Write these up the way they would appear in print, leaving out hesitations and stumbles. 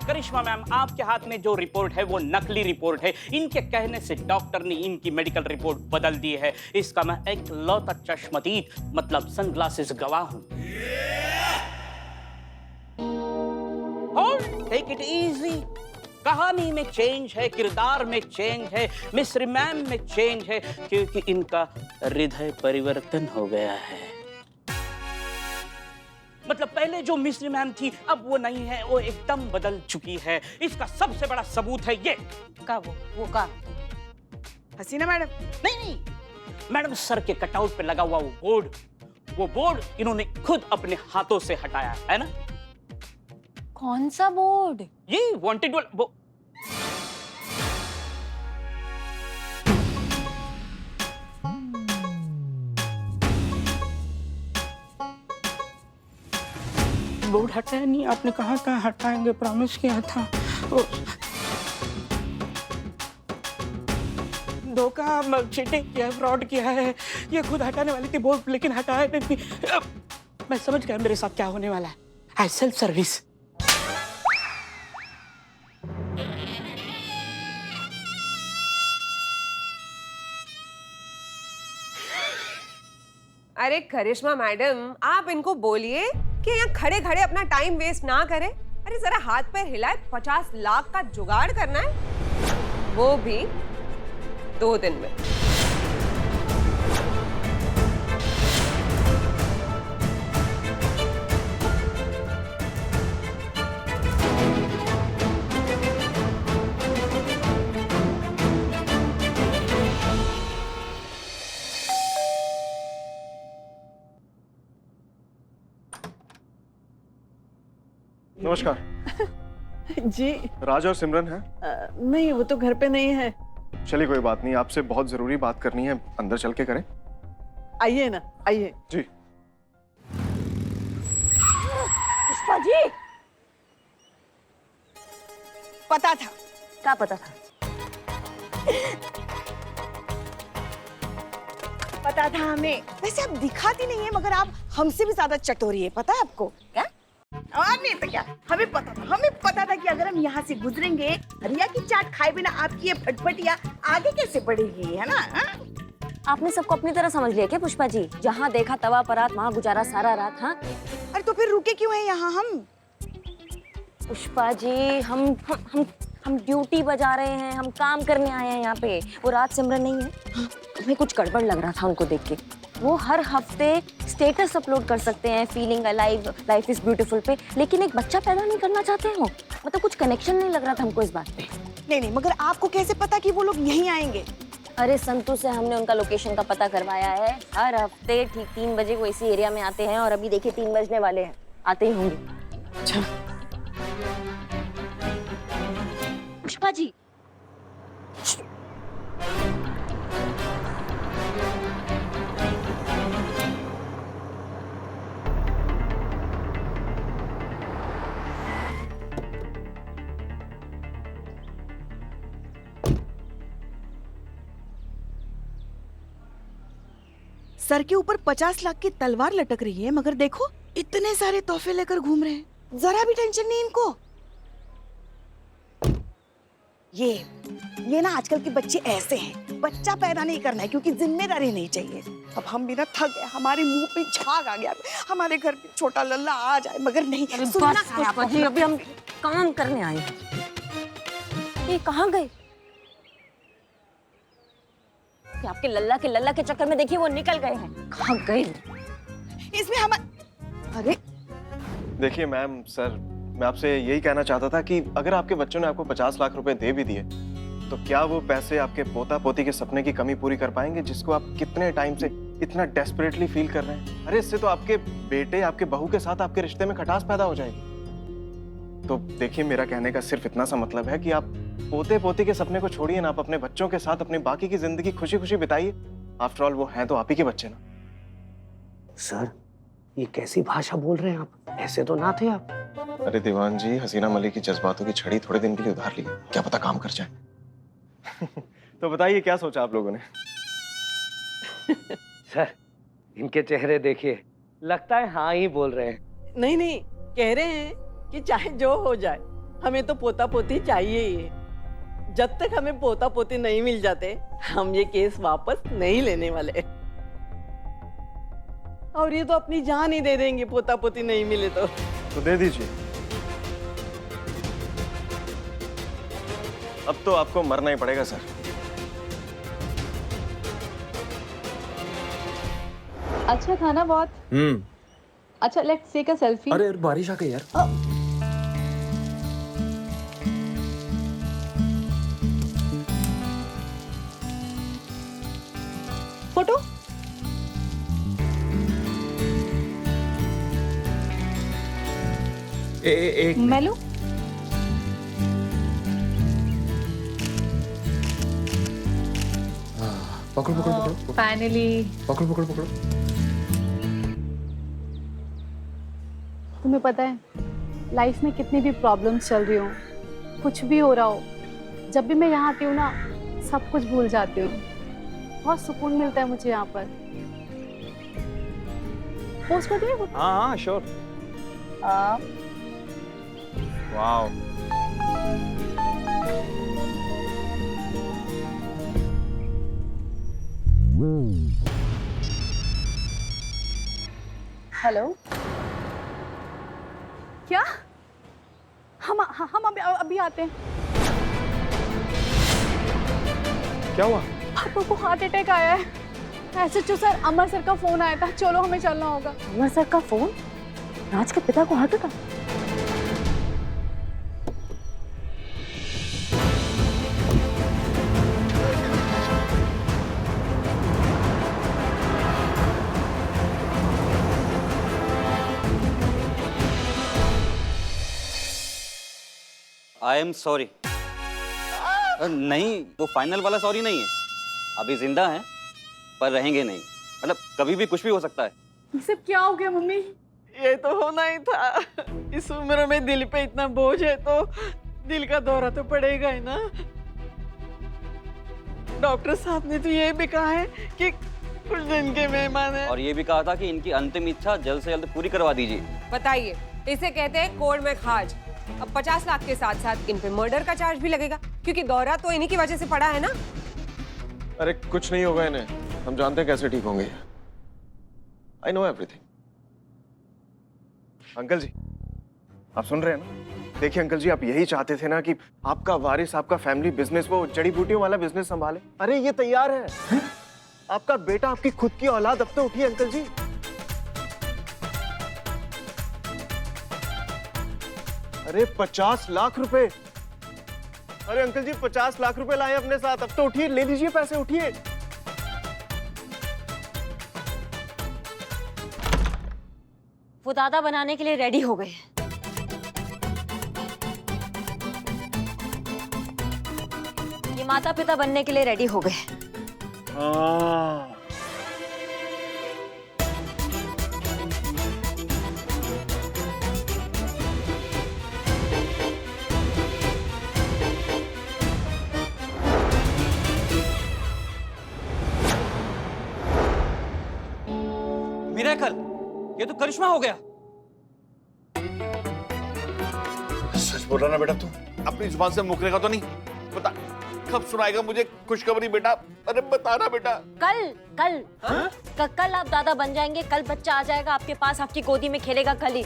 करिश्मा ma'am, आपके हाथ में जो रिपोर्ट है वो नकली रिपोर्ट है। इनके कहने से डॉक्टर ने इनकी मेडिकल रिपोर्ट बदल दी है। इसका मैं एक लौता चश्मदीद मतलब सनग्लासेस गवाह हूं। Take it easy. कहानी में चेंज है, किरदार में चेंज है, मिस्र मैम में चेंज है, क्योंकि इनका हृदय परिवर्तन हो गया है। मतलब पहले जो मिस्र मैम थी अब वो नहीं है, वो एकदम बदल चुकी है। इसका सबसे बड़ा सबूत है ये। का वो का हसीना मैडम? नहीं, मैडम सर के कटआउट पे लगा हुआ वो बोर्ड इन्होंने खुद अपने हाथों से हटाया है ना। कौन सा बोर्ड? ये वांटेड वो बोर्ड हटाया नहीं। आपने कहा था हटाएंगे, प्रॉमिस किया था। धोखा, चीटिंग किया, फ्रॉड किया है। ये खुद हटाने वाली थी बोर्ड, लेकिन हटाया नहीं। मैं समझ गया मेरे साथ क्या होने वाला है। I self service. अरे करिश्मा मैडम, आप इनको बोलिए कि यहाँ खड़े खड़े अपना टाइम वेस्ट ना करें। अरे जरा हाथ पैर हिलाए, 50 लाख का जुगाड़ करना है, वो भी 2 दिन में। नमस्कार। जी राज और सिमरन है? नहीं, वो तो घर पे नहीं है। चलिए कोई बात नहीं, आपसे बहुत जरूरी बात करनी है, अंदर चल के करें। आइए ना, आइए। जी। पुष्पा जी, पता था। क्या पता था? पता था हमें। वैसे आप दिखाती नहीं है, मगर आप हमसे भी ज्यादा चटोरी है, पता है आपको? क्या? और नहीं तो क्या, हमें पता था कि अगर हम यहाँ से गुजरेंगे, रिया की चाट खाए बिना आपकी ये फटफटिया आगे कैसे बढ़ेगी, है ना? आपने सबको अपनी तरह समझ लिया क्या पुष्पा जी? जहाँ देखा तवा परात, वहाँ गुजारा सारा रात। हाँ अरे तो फिर रुके क्यों हैं यहाँ हम? पुष्पा जी, हम ड्यूटी बजा रहे हैं, हम काम करने आए हैं यहाँ पे। वो रात सिमरन नहीं है? हाँ, हमें कुछ गड़बड़ लग रहा था उनको देख के। वो हर हफ्ते स्टेटस अपलोड कर सकते हैं feeling alive, life is beautiful पे, लेकिन एक बच्चा पैदा नहीं करना चाहते हो। मतलब कुछ कनेक्शन नहीं लग रहा था हमको इस बात पे। नहीं, मगर आपको कैसे पता कि वो लोग यहीं आएंगे? अरे संतू से हमने उनका लोकेशन का पता करवाया है। हर हफ्ते ठीक 3 बजे वो इसी एरिया में आते हैं, और अभी देखिए 3 बजने वाले हैं, आते ही होंगे। अच्छा पुष्पा जी, सर के ऊपर 50 लाख की तलवार लटक रही है, मगर देखो इतने सारे तोहफे लेकर घूम रहे हैं। जरा भी टेंशन नहीं इनको। ये ना आजकल के बच्चे ऐसे हैं, बच्चा पैदा नहीं करना है क्योंकि जिम्मेदारी नहीं चाहिए। अब हम भी ना थक गए, हमारे मुंह पे झाग आ गया, हमारे घर पे छोटा लल्ला आ जाए, मगर नहीं। सुनना पुष्पा जी, अभी हम काम करने आए हैं। ये कहाँ गए? कि आपके लल्ला के चक्कर में देखिए वो निकल गए हैं। कहाँ गए? इसमें हम अरे देखिए मैम, सर मैं आपसे यही कहना चाहता था कि अगर आपके बच्चों ने आपको 50 लाख रुपए दे भी दिए, तो क्या वो पैसे आपके पोता पोती के सपने की कमी पूरी कर पाएंगे, जिसको आप कितने टाइम से इतना डेस्परेटली फील कर रहे हैं? अरे इससे तो आपके बेटे, आपके बहू के साथ आपके रिश्ते में खटास पैदा हो जाएगी। तो देखिए, मेरा कहने का सिर्फ इतना सा मतलब है कि आप पोते पोती के सपने को छोड़िए ना, आप अपने बच्चों के साथ अपनी बाकी की जिंदगी खुशी खुशी बिताइए। आफ्टर ऑल वो हैं तो आप ही के बच्चे ना। सर, ये कैसी भाषा बोल रहे हैं आप? ऐसे तो ना थे आप। अरे दीवान जी, हसीना मलिक की जज्बातों की छड़ी थोड़े दिन के लिए उधार ली, क्या पता काम कर जाए। तो बताइए क्या सोचा आप लोगों ने? सर, इनके चेहरे देखिए, लगता है हाँ ही बोल रहे हैं। नहीं, कह रहे हैं कि चाहे जो हो जाए हमें तो पोता पोती चाहिए ही। जब तक हमें पोता पोती नहीं मिल जाते हम ये केस वापस नहीं लेने वाले। और ये तो अपनी जान ही दे देंगे पोता पोती नहीं मिले तो दे दीजिए। अब तो आपको मरना ही पड़ेगा सर। अच्छा था ना बहुत। अच्छा लेट्स टेक अ सेल्फी। अरे यार बारिश आ गई यार। फोटो। एक मैं लूं? पकड़ो पकड़ो पकड़ो फाइनली। पकड़ो पकड़ो पकड़ो। तुम्हें पता है लाइफ में कितनी भी प्रॉब्लम्स चल रही हो, कुछ भी हो रहा हो, जब भी मैं यहाँ आती हूँ ना सब कुछ भूल जाती हूँ। बहुत सुकून मिलता है मुझे यहाँ पर। पोस्ट कर दिए? हाँ हाँ श्योर। वाओ। हेलो। क्या? हम अभी आते हैं। क्या हुआ? पापा को हार्ट अटैक आया है। एसएचओ सर अमर सर का फोन आया था, चलो हमें चलना होगा। अमर सर का फोन? राज के पिता को heart attack? I am sorry. नहीं, वो फाइनल वाला सॉरी नहीं है। अभी जिंदा हैं पर रहेंगे नहीं। मतलब कभी भी कुछ भी हो सकता है। ये सब क्या हो गया मम्मी? ये तो होना ही था। इस उम्र में दिल पे इतना बोझ है तो दिल का दौरा तो पड़ेगा ही ना। डॉक्टर साहब ने तो ये भी कहा है कि कुछ दिन के मेहमान हैं। और ये भी कहा था कि इनकी अंतिम इच्छा जल्द से जल्द पूरी करवा दीजिए। बताइए, इसे कहते हैं कोर्ट में खाज। अब 50 लाख के साथ साथ इन पे मर्डर का चार्ज भी लगेगा, क्योंकि दौरा तो इन्हीं की वजह से पड़ा है ना। अरे कुछ नहीं होगा इन्हें, हम जानते हैं कैसे ठीक होंगे। I know everything. अंकल जी, आप सुन रहे हैं ना? देखिए अंकल जी, आप यही चाहते थे ना कि आपका वारिस, आपका फैमिली बिजनेस, वो जड़ी बूटियों वाला बिजनेस संभाले। अरे ये तैयार है। आपका बेटा, आपकी खुद की औलाद अब तो उठी अंकल जी। अरे 50 लाख रुपए। अरे अंकल जी 50 लाख रुपए लाए अपने साथ, अब तो उठिए, ले लीजिए पैसे, उठिए। वो दादा बनाने के लिए रेडी हो गए। ये माता पिता बनने के लिए रेडी हो गए। मिरेकल, ये तो करिश्मा हो गया। सच बोल रहा ना बेटा तू? अपनी जुबान से मुकरेगा तो नहीं? बता, कब सुनाएगा मुझे खुशखबरी बेटा? अरे बता ना बेटा। कल आप दादा बन जाएंगे। कल बच्चा आ जाएगा आपके पास, आपकी गोदी में खेलेगा कल ही।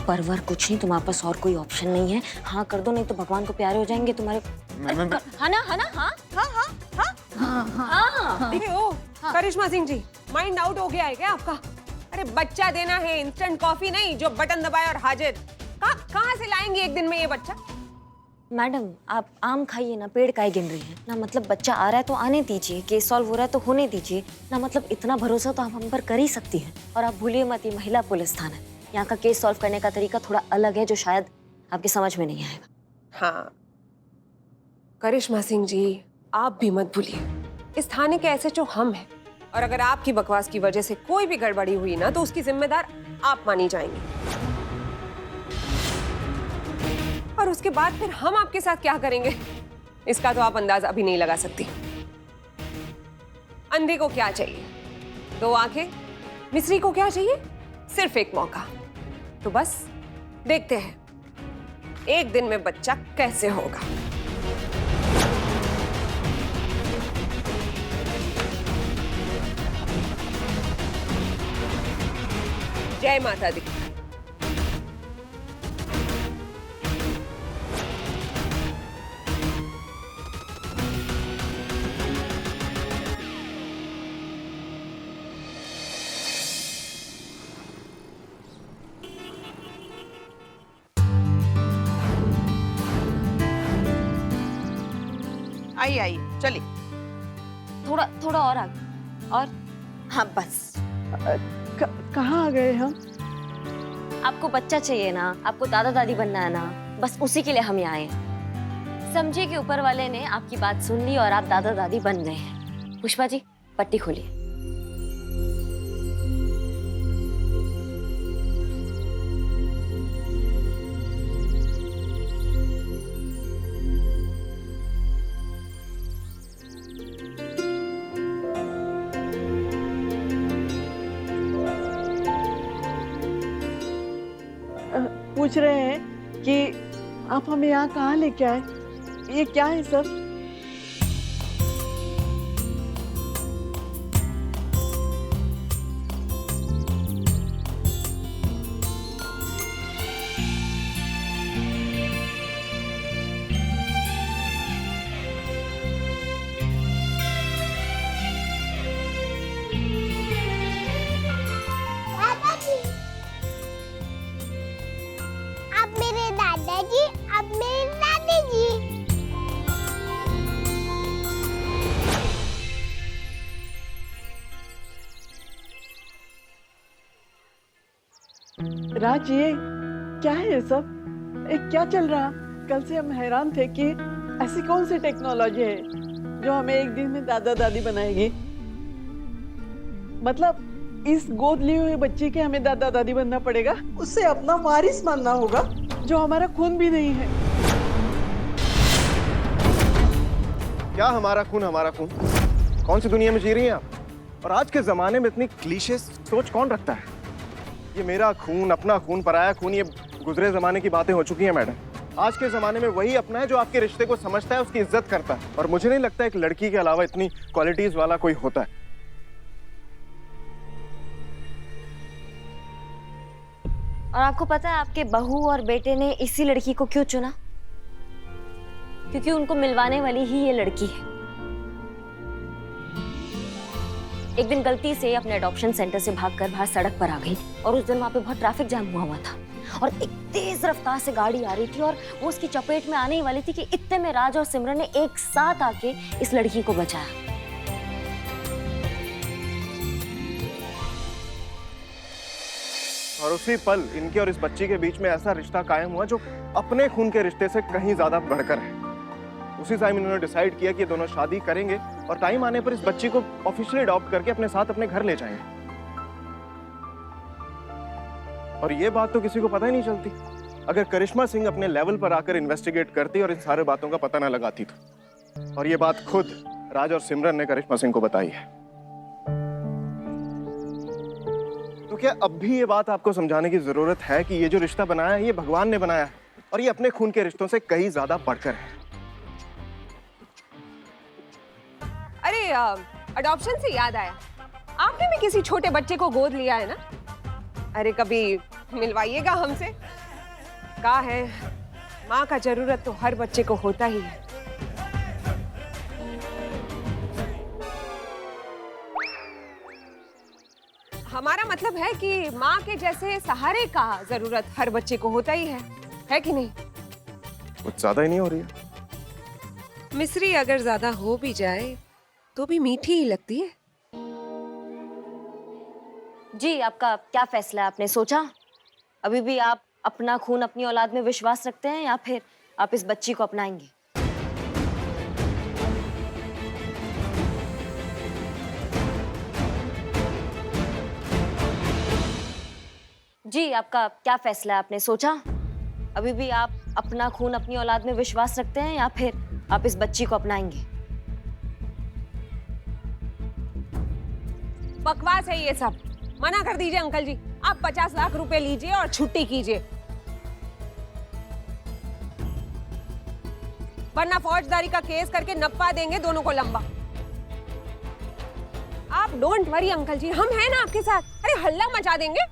परवर कुछ नहीं, तुम्हारे पास और कोई ऑप्शन नहीं है। हाँ कर दो, नहीं तो भगवान को प्यारे हो जाएंगे तुम्हारे। हाँ ना? हाँ। देखिए, ओ करिश्मा सिंह जी, माइंड आउट हो गया है क्या आपका? अरे बच्चा देना है, इंस्टेंट कॉफी नहीं जो बटन दबाए और हाजिर। कहाँ से लाएंगे एक दिन में ये बच्चा? मैडम आप आम खाइए ना, पेड़ काहे गिन रही हैं ना। मतलब बच्चा आ रहा है तो आने दीजिए, केस सॉल्व हो रहा है तो होने दीजिए ना। मतलब इतना भरोसा तो आप हम पर कर ही सकती हैं। और आप भूलिए मत, ये महिला पुलिस थाना है। यहाँ का केस सॉल्व करने का तरीका थोड़ा अलग है, जो शायद आपके समझ में नहीं आएगा। हाँ करिश्मा सिंह जी, आप भी मत भूलिए, इस थाने के एसएचओ हम हैं। और अगर आपकी बकवास की वजह से कोई भी गड़बड़ी हुई ना, तो उसकी जिम्मेदार आप मानी जाएंगी। और उसके बाद फिर हम आपके साथ क्या करेंगे, इसका तो आप अंदाजा अभी नहीं लगा सकती। अंधे को क्या चाहिए? 2 आंखें, मिस्री को क्या चाहिए? सिर्फ एक मौका। तो बस देखते हैं एक दिन में बच्चा कैसे होगा। जय माता दी। आइए आइए चलिए। थोड़ा थोड़ा और आगे। और हाँ बस। कहाँ आ गए हम? आपको बच्चा चाहिए ना, आपको दादा दादी बनना है ना, बस उसी के लिए हम यहाँ आए हैं। समझिए कि ऊपर वाले ने आपकी बात सुन ली और आप दादा दादी बन गए हैं। पुष्पा जी पट्टी खोलिए। पूछ रहे हैं कि आप हमें यहाँ कहाँ लेके आए? ये क्या है सब? अब मेरे दादाजी, अब मेरे दादी जी। राज ये क्या है ये सब? क्या चल रहा? कल से हम हैरान थे कि ऐसी कौन सी टेक्नोलॉजी है जो हमें एक दिन में दादा दादी बनाएगी। मतलब इस गोद लिए हुए बच्चे के हमें दादा दादी बनना पड़ेगा, उससे अपना वारिस मानना होगा जो हमारा खून भी नहीं है। क्या हमारा खून हमारा खून? कौन सी दुनिया में जी रही हैं आप? और आज के जमाने में इतनी क्लीशे सोच कौन रखता है? ये मेरा खून, अपना खून, पराया खून, ये गुजरे जमाने की बातें हो चुकी हैं मैडम। आज के जमाने में वही अपना है जो आपके रिश्ते को समझता है, उसकी इज्जत करता है। और मुझे नहीं लगता एक लड़की के अलावा इतनी क्वालिटीज वाला कोई होता है। और आपको पता है आपके बहू और बेटे ने इसी लड़की को क्यों चुना? क्योंकि उनको मिलवाने वाली ही ये लड़की है। एक दिन गलती से अपने अडॉप्शन सेंटर से भागकर बाहर सड़क पर आ गई और उस दिन वहां पे बहुत ट्रैफिक जाम हुआ था और एक तेज रफ्तार से गाड़ी आ रही थी और वो उसकी चपेट में आने ही वाली थी कि इतने में राज और सिमरन ने एक साथ आके इस लड़की को बचाया। और उसी पल इनके और इस बच्ची के बीच में ऐसा रिश्ता कायम हुआ जो अपने खून के रिश्ते से कहीं ज्यादा बढ़कर है। उसी टाइम इन्होंने डिसाइड किया कि ये दोनों शादी करेंगे और टाइम आने पर इस बच्ची को ऑफिशियली अडॉप्ट करके अपने साथ अपने घर ले जाएंगे। और ये बात तो किसी को पता ही नहीं चलती अगर करिश्मा सिंह अपने लेवल पर आकर इन्वेस्टिगेट करती और इन सारे बातों का पता ना लगाती तो। और ये बात खुद राज और सिमरन ने करिश्मा सिंह को बताई है। तो क्या अब भी ये बात आपको समझाने की जरूरत है कि ये जो रिश्ता बनाया है ये भगवान ने बनाया है और ये अपने खून के रिश्तों से कहीं ज्यादा बढ़कर है। अरे अडॉप्शन से याद आया, आपने भी किसी छोटे बच्चे को गोद लिया है ना? अरे कभी मिलवाइएगा हमसे। क्या है, माँ का जरूरत तो हर बच्चे को होता ही है। हमारा मतलब है कि माँ के जैसे सहारे का जरूरत हर बच्चे को होता ही है कि नहीं? कुछ ज्यादा ही नहीं हो रही है? मिश्री अगर ज्यादा हो भी जाए तो भी मीठी ही लगती है। जी आपका क्या फैसला है? आपने सोचा? अभी भी आप अपना खून अपनी औलाद में विश्वास रखते हैं या फिर आप इस बच्ची को अपनाएंगे? जी आपका क्या फैसला है? आपने सोचा? अभी भी आप अपना खून अपनी औलाद में विश्वास रखते हैं या फिर आप इस बच्ची को अपनाएंगे? बकवास है ये सब। मना कर दीजिए अंकल जी, आप 50 लाख रुपए लीजिए और छुट्टी कीजिए, वरना फौजदारी का केस करके नपवा देंगे दोनों को लंबा। आप डोंट वरी अंकल जी, हम हैं ना आपके साथ। अरे हल्ला मचा देंगे।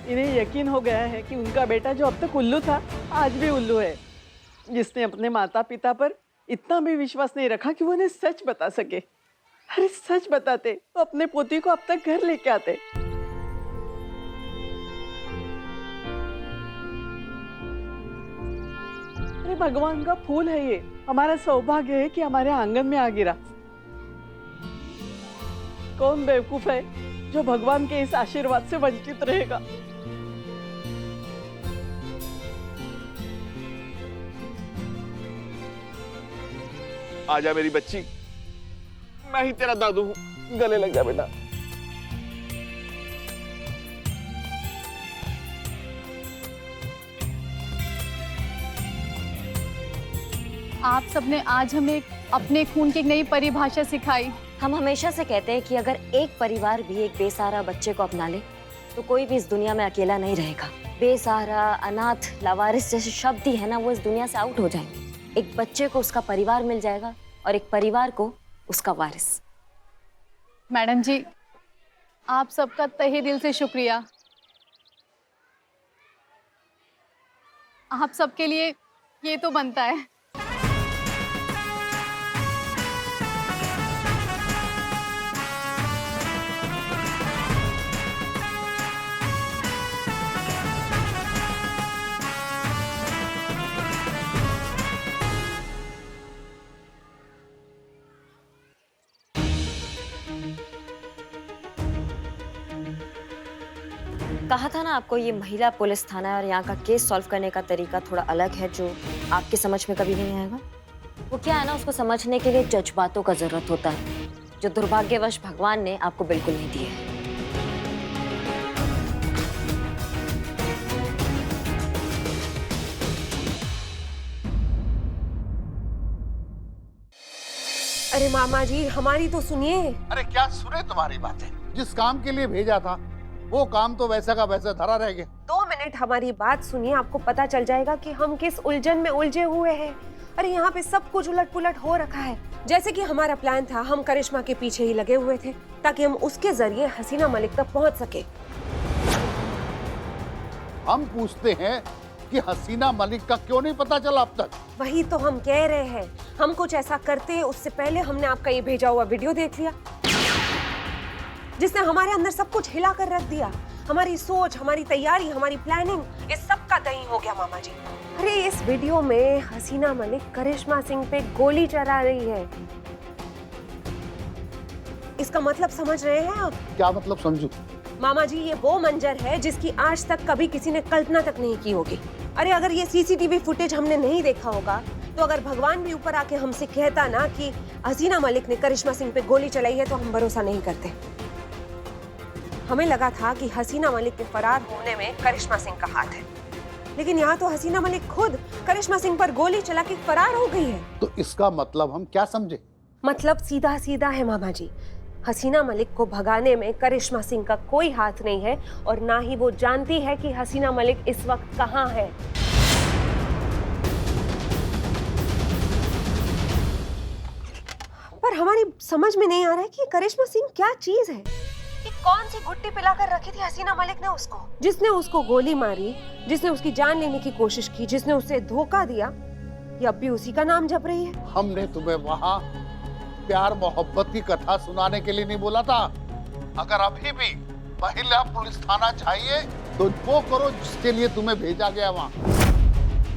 इन्हें यकीन हो गया है कि उनका बेटा जो अब तक उल्लू था आज भी उल्लू है, जिसने अपने माता पिता पर इतना भी विश्वास नहीं रखा कि वो उन्हें सच बता सके। अरे सच बताते तो अपने पोती को अब तक घर लेके आते। अरे भगवान का फूल है ये, हमारा सौभाग्य है कि हमारे आंगन में आ गिरा। कौन बेवकूफ है जो भगवान के इस आशीर्वाद से वंचित रहेगा। आजा मेरी बच्ची, मैं ही तेरा दादू हूँ, गले लग जा बेटा। आप सबने आज हमें अपने खून की एक नई परिभाषा सिखाई। हम हमेशा से कहते हैं कि अगर एक परिवार भी एक बेसहारा बच्चे को अपना ले तो कोई भी इस दुनिया में अकेला नहीं रहेगा। बेसहारा, अनाथ, लावारिस जैसे शब्द ही है ना, वो इस दुनिया से आउट हो जाएंगे। एक बच्चे को उसका परिवार मिल जाएगा और एक परिवार को उसका वारिस। मैडम जी, आप सबका तहे दिल से शुक्रिया। आप सबके लिए ये तो बनता है। कहा था ना आपको, ये महिला पुलिस थाना है और यहाँ का केस सॉल्व करने का तरीका थोड़ा अलग है जो आपके समझ में कभी नहीं आएगा। वो क्या है ना, उसको समझने के लिए जज्बातों का जरूरत होता है जो दुर्भाग्यवश भगवान ने आपको बिल्कुल नहीं दिए है। अरे मामा जी, हमारी तो सुनिए। अरे क्या सुने तुम्हारी बातें? जिस काम के लिए भेजा था वो काम तो वैसा का वैसा धरा रह गया। 2 मिनट हमारी बात सुनिए, आपको पता चल जाएगा कि हम किस उलझन में उलझे हुए हैं। अरे यहाँ पे सब कुछ उलट पुलट हो रखा है। जैसे कि हमारा प्लान था, हम करिश्मा के पीछे ही लगे हुए थे ताकि हम उसके जरिए हसीना मलिक तक पहुँच सके। हम पूछते हैं कि हसीना मलिक का क्यों नहीं पता चला अब तक? वही तो हम कह रहे हैं, हम कुछ ऐसा करते उससे पहले हमने आपका ये भेजा हुआ वीडियो देख लिया जिसने हमारे अंदर सब कुछ हिला कर रख दिया। हमारी सोच, हमारी तैयारी, हमारी प्लानिंग, इस सब का दही हो गया मामा जी। अरे इस वीडियो में हसीना मलिक करिश्मा सिंह पे गोली चला रही है। इसका मतलब समझ रहे हैं आप? क्या मतलब समझू? मामा जी, ये वो मंजर है जिसकी आज तक कभी किसी ने कल्पना तक नहीं की होगी। अरे अगर ये सीसीटीवी फुटेज हमने नहीं देखा होगा तो अगर भगवान भी ऊपर आके हमसे कहता ना कि हसीना मलिक ने करिश्मा सिंह पे गोली चलाई है तो हम भरोसा नहीं करते। हमें लगा था कि हसीना मलिक के फरार होने में करिश्मा सिंह का हाथ है, लेकिन यहाँ तो हसीना मलिक खुद करिश्मा सिंह पर गोली चला के फरार हो गई है। तो इसका मतलब हम क्या समझे? मतलब सीधा सीधा है मामा जी, हसीना मलिक को भगाने में करिश्मा सिंह का कोई हाथ नहीं है और ना ही वो जानती है कि हसीना मलिक इस वक्त कहाँ है। पर हमारी समझ में नहीं आ रहा है कि करिश्मा सिंह क्या चीज है। कि कौन सी गुट्टी पिलाकर रखी थी हसीना मलिक ने उसको, जिसने उसको गोली मारी, जिसने उसकी जान लेने की कोशिश की, जिसने उसे धोखा दिया, ये अब भी उसी का नाम जप रही है। हमने तुम्हें वहाँ प्यार मोहब्बत की कथा सुनाने के लिए नहीं बोला था। अगर अभी भी महिला पुलिस थाना चाहिए तो वो करो जिसके लिए तुम्हें भेजा गया वहाँ,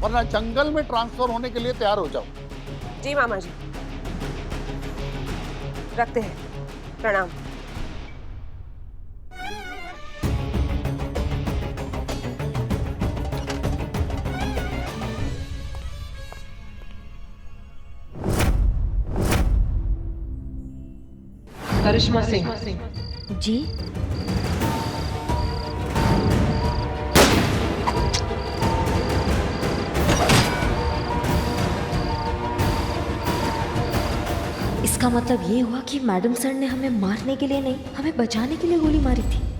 वरना जंगल में ट्रांसफर होने के लिए तैयार हो जाओ। जी मामा जी, रखते हैं। प्रणाम। करिश्मा सिंह जी इसका मतलब ये हुआ कि मैडम सर ने हमें मारने के लिए नहीं, हमें बचाने के लिए गोली मारी थी।